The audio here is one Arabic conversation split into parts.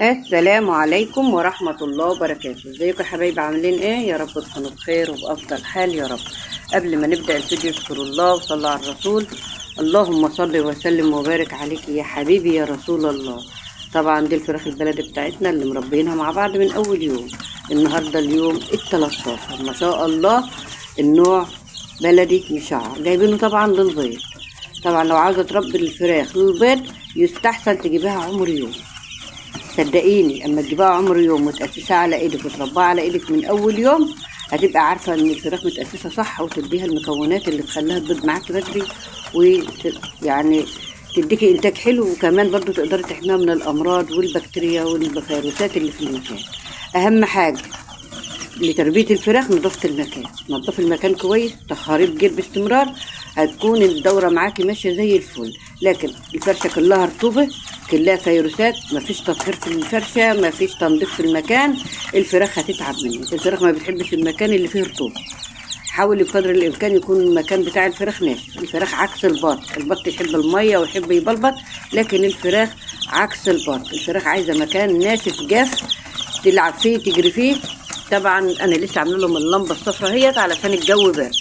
السلام عليكم ورحمة الله وبركاته. ازيكم يا حبايبي، عاملين ايه؟ يا رب تكونوا بخير وبأفضل حال يا رب. قبل ما نبدأ الفيديو اذكروا الله وصلوا على الرسول. اللهم صل وسلم وبارك عليك يا حبيبي يا رسول الله. طبعا دي الفراخ البلدي بتاعتنا اللي مربينها مع بعض من اول يوم. النهاردة اليوم ال13 ما شاء الله. النوع بلدي مشعر، جايبينه طبعا للبيض. طبعا لو عاوزة تربي الفراخ للبيض يستحسن تجيبها عمر يوم. صدقيني اما تجيبها عمر يوم وتأسسها على ايدك وتربيها على ايدك من اول يوم هتبقى عارفة ان الفراخ متأسسة صح، وتديها المكونات اللي تخليها تبيض معاكي بدري، ويعني تديكي انتاج حلو، وكمان برضو تقدري تحميها من الامراض والبكتيريا والفيروسات اللي في المكان. اهم حاجة لتربية الفراخ نظافة المكان، نظف المكان كويس، طهريه بجير باستمرار، هتكون الدورة معاكي ماشية زي الفل. لكن الفرشة كلها رطوبة، كلها فيروسات، مفيش تطهير في الفرشة، مفيش تنظيف في المكان، الفراخ هتتعب منك. الفراخ ما بتحبش المكان اللي فيه رطوبة. حاولي بقدر الامكان يكون المكان بتاع الفراخ ناشف. الفراخ عكس البط، البط يحب المية ويحب يبلبط، لكن الفراخ عكس البط، الفراخ عايزة مكان ناشف جاف تلعب فيه تجري فيه. طبعا انا لسه عامله لهم اللمبه الصفراء اهيت علشان الجو بارد.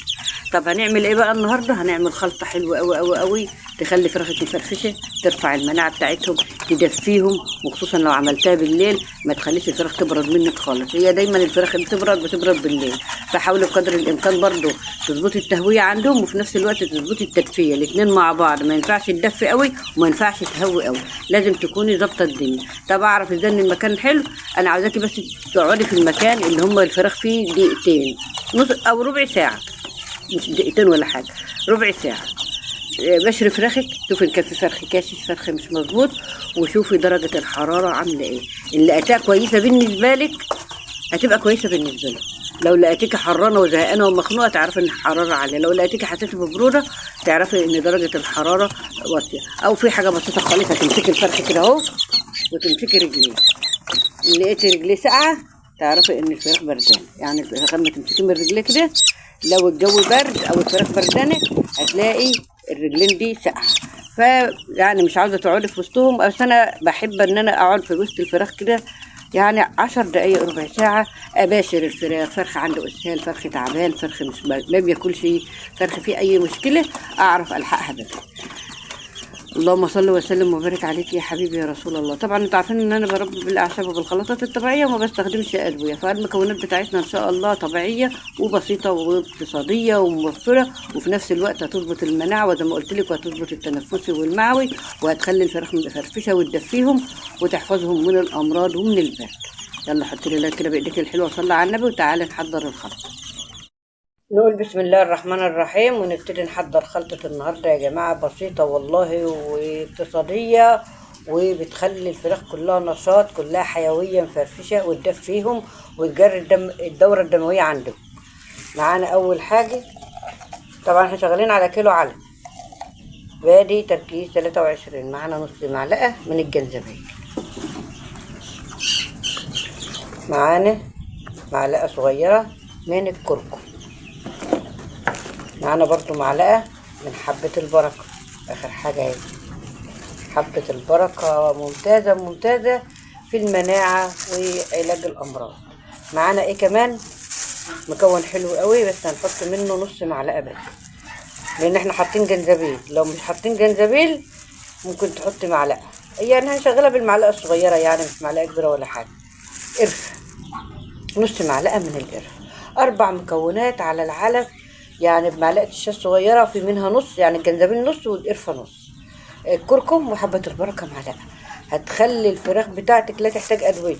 طب هنعمل ايه بقى النهارده؟ هنعمل خلطه حلوه قوي قوي قوي تخلي فراخك مفرفشه، ترفع المناعه بتاعتهم، تدفيهم، وخصوصا لو عملتها بالليل ما تخليش الفراخ تبرد منك خالص. هي دايما الفراخ اللي بتبرد بالليل، فحاولي بقدر الامكان برضو تظبطي التهويه عندهم وفي نفس الوقت تظبطي التدفيه، الاثنين مع بعض. ما ينفعش تدفي قوي وما ينفعش تهوي قوي، لازم تكوني ظابطه الدنيا. طب اعرف ازاي ان المكان حلو؟ انا عاوزاكي بس تقعدي في المكان اللي هم الفراخ فيه دقيقتين، نص او ربع ساعه، مش دقيقتين ولا حاجه، ربع ساعه. بشري فراخك، شوفي ان كان في فرخ كاشف، فرخ مش مظبوط، وشوفي درجه الحراره عامله ايه. اللي لقيتها كويسه بالنسبه لك هتبقى كويسه بالنسبه لك. لو لقيتيكي حرانه وزهقانه ومخنوقه تعرفي ان الحراره عاليه، لو لقيتيكي حسيتي ببروده تعرفي ان درجه الحراره واطيه. او في حاجه بسيطه خالص، هتمسكي الفرخ كده اهو وتمسكي رجليه، لقيتي رجليه ساقعه تعرفي ان الفراخ بردانه. يعني الفراخ لما تمسكي من رجليه كده، لو الجو برد او الفراخ بردانه هتلاقي الرجلين دي ساقعه. فيعني مش عاوزه تقعدي في وسطهم، بس انا بحب ان انا اقعد في وسط الفراخ كده، يعني 10 دقايق ربع ساعة. أباشر الفراخ، فرخ عنده إسهال، فرخ تعبان، فرخ مش ما بياكلش، فرخ فيه أي مشكلة، أعرف ألحقها بدري. اللهم صل وسلم وبارك عليك يا حبيبي يا رسول الله. طبعا انتوا عارفين ان انا بربي بالاعشاب وبالخلطات الطبيعيه وما بستخدمش ادويه، فالمكونات بتاعتنا ان شاء الله طبيعيه وبسيطه واقتصاديه وموفره، وفي نفس الوقت هتظبط المناعه وزي ما قلت لك، وهتظبط التنفسي والمعوي، وهتخلي الفراخ مفرفشه وتدفيهم وتحفظهم من الامراض ومن البرد. يلا حطي لي كده بايديك الحلوه وصلي على النبي وتعالي نحضر الخلطه. نقول بسم الله الرحمن الرحيم ونبتدي نحضر خلطة النهاردة يا جماعة. بسيطة والله واقتصادية، وبتخلي الفراخ كلها نشاط، كلها حيوية مفرفشة، وتدفيهم وتجري الدورة الدموية عندهم. معانا أول حاجة، طبعا احنا شغالين على كيلو علف، بادي تركيز 23. معانا نص معلقة من الجنزبيل، معانا معلقة صغيرة من الكركم، معانا برضو معلقة من حبة البركة. آخر حاجة اهي، حبة البركة ممتازة ممتازة في المناعة وعلاج الأمراض. معانا ايه كمان مكون حلو قوي، بس هنحط منه نص معلقة بس لأن احنا حاطين جنزبيل. لو مش حاطين جنزبيل ممكن تحطي معلقة، يعني هنشغلها بالمعلقة الصغيرة، يعني مش معلقة كبيرة ولا حاجة. قرفة، نص معلقة من القرفة. 4 مكونات على العلف، يعني بمعلقة الشاي الصغيرة في منها نص، يعني الجنزبيل نص والقرفة نص، الكركم وحبة البركة معلقة. هتخلي الفراخ بتاعتك لا تحتاج أدوية،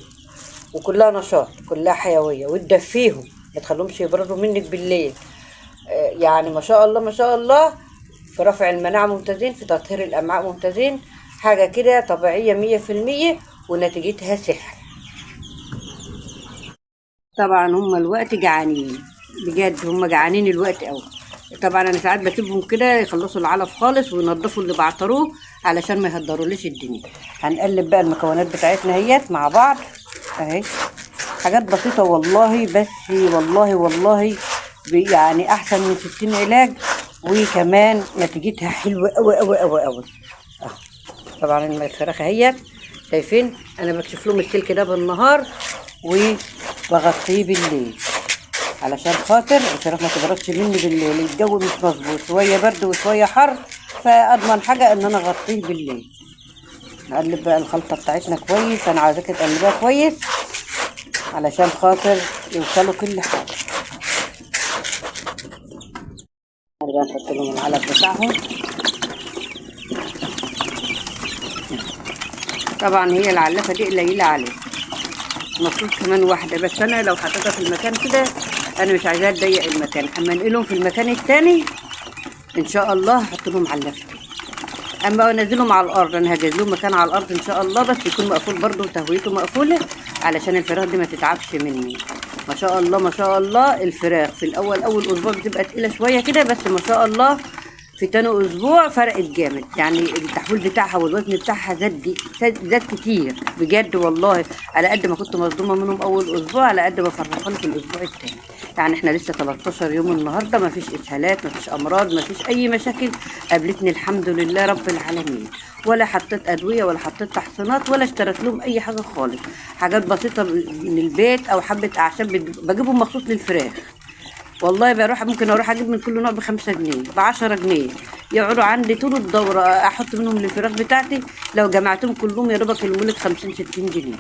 وكلها نشاط، كلها حيوية، وتدفيهم ما تخليهمش يبردوا منك بالليل. يعني ما شاء الله ما شاء الله، في رفع المناعة ممتازين، في تطهير الأمعاء ممتازين، حاجة كده طبيعية 100%، ونتيجتها سحر. طبعا هم الوقت جعانين بجد، هم جعانين الوقت قوي. طبعا انا ساعات بسيبهم كده يخلصوا العلف خالص وينضفوا اللي بعتروه علشان ما يهدروليش الدنيا. هنقلب بقى المكونات بتاعتنا اهيت مع بعض اهي، حاجات بسيطه والله، بس والله والله يعني احسن من 60 علاج، وكمان نتيجتها حلوه قوي قوي قوي قوي. طبعا الفراخ اهيت شايفين انا بكشف لهم السلك ده بالنهار وبغطيه بالليل علشان خاطر الفراخ ما تبردش مني بالليل. الجو مش مظبوط، شويه برد وشويه حر، فاضمن حاجه ان انا اغطيه بالليل. نقلب بقى الخلطه بتاعتنا كويس، انا عايزاك تقلبها كويس علشان خاطر يوصلوا كل حاجه. بقى نحط لهم العلب بتاعهم. طبعا هي العلافه دي قليله عليه، المفروض كمان واحده، بس انا لو حطيتها في المكان كده انا مش عايزاها تضيق المكان. اما انقلهم في المكان التاني ان شاء الله هحط لهم علافه. اما انزلهم على الارض انا هجهز لهم مكان على الارض ان شاء الله، بس يكون مقفول برضه وتهويته مقفوله علشان الفراخ دي ما تتعبش مني. ما شاء الله ما شاء الله الفراخ في الاول اول اسبوع بتبقى تقيله شويه كده، بس ما شاء الله في تاني اسبوع فرقت جامد. يعني التحويل بتاعها والوزن بتاعها زاد كتير بجد والله. على قد ما كنت مصدومه منهم اول اسبوع على قد ما فرحوني في الاسبوع التاني. يعني احنا لسه 13 يوم النهارده، ما فيش اسهالات، ما فيش امراض، ما فيش اي مشاكل قابلتني الحمد لله رب العالمين. ولا حطيت ادويه ولا حطيت تحصينات ولا اشتريت لهم اي حاجه خالص. حاجات بسيطه من البيت او حبه اعشاب بجيبهم مخصوص للفراخ. والله ممكن اروح اجيب من كل نوع ب5 جنيه ب10 جنيه، يقعدوا عندي طول الدوره، احط منهم للفراخ بتاعتي لو جمعتهم كلهم يا دوبك يلمولك 50-60 جنيه.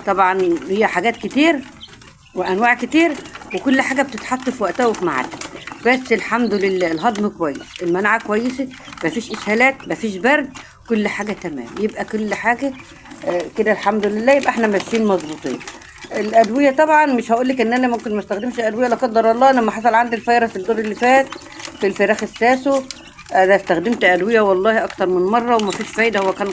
طبعا هي حاجات كتير وانواع كتير وكل حاجه بتتحط في وقتها وفي ميعادها، بس الحمد لله الهضم كويس، المناعه كويسه، مفيش اسهالات، مفيش برد، كل حاجه تمام. يبقى كل حاجه كده الحمد لله، يبقى احنا ماشيين مظبوطين. الادويه طبعا مش هقولك ان انا ممكن ما استخدمش ادويه لا قدر الله. لما حصل عندي الفيروس الدور اللي فات في الفراخ الساسو انا استخدمت ادويه والله اكتر من مره ومفيش فايده. هو كان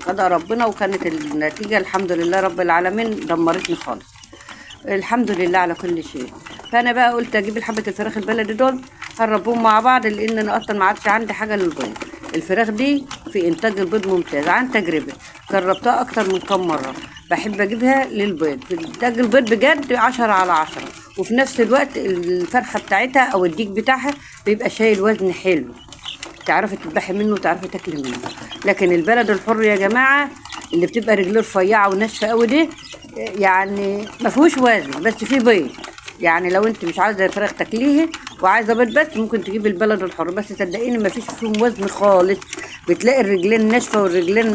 قدر ربنا، وكانت النتيجه الحمد لله رب العالمين دمرتني خالص. الحمد لله على كل شيء. فانا بقى قلت اجيب الحبه الفراخ البلدي دول هربهم مع بعض، لان انا اصلا ما عادش عندي حاجه للبيض. الفراخ دي في انتاج البيض ممتاز عن تجربه، جربتها اكتر من كم مره. بحب اجيبها للبيض، في انتاج البيض بجد 10/10. وفي نفس الوقت الفرخه بتاعتها او الديك بتاعها بيبقى شايل وزن حلو، تعرفي تذبحي منه وتعرفي تاكلي منه. لكن البلد الحر يا جماعه اللي بتبقى رجليه رفيعه وناشفه قوي دي يعني ما فيهوش وزن بس فيه بيض. يعني لو انت مش عايزه فراخ تاكليه وعايزه بيض بس ممكن تجيب البلد الحر، بس صدقيني ما فيش فيهم وزن خالص. بتلاقي الرجلين ناشفه والرجلين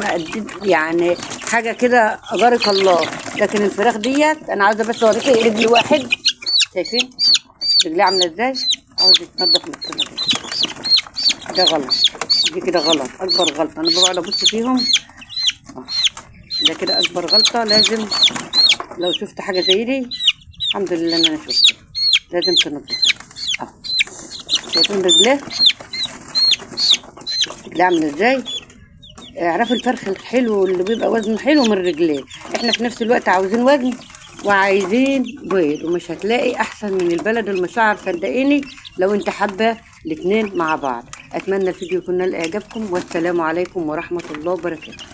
يعني حاجه كده اجارك الله. لكن الفراخ ديت انا عايزه بس اوريكي رجل واحد، شايفين رجليه عامله ازاي؟ عاوزه تنضف من كده. ده غلط، دي كده غلط، اكبر غلطه. انا بقعد ابص فيهم ده كده اكبر غلطه. لازم لو شفت حاجه زي دي الحمد لله ان انا شفت لازم تنضفها. اهو شايفين رجليه عامله ازاي؟ اعرفوا الفرخ الحلو اللي بيبقى وزنه حلو من رجليه. احنا في نفس الوقت عاوزين وزن وعايزين بيض، ومش هتلاقي احسن من البلد المشعر صدقيني لو انت حابه الاتنين مع بعض. اتمنى الفيديو يكون نال اعجابكم، والسلام عليكم ورحمه الله وبركاته.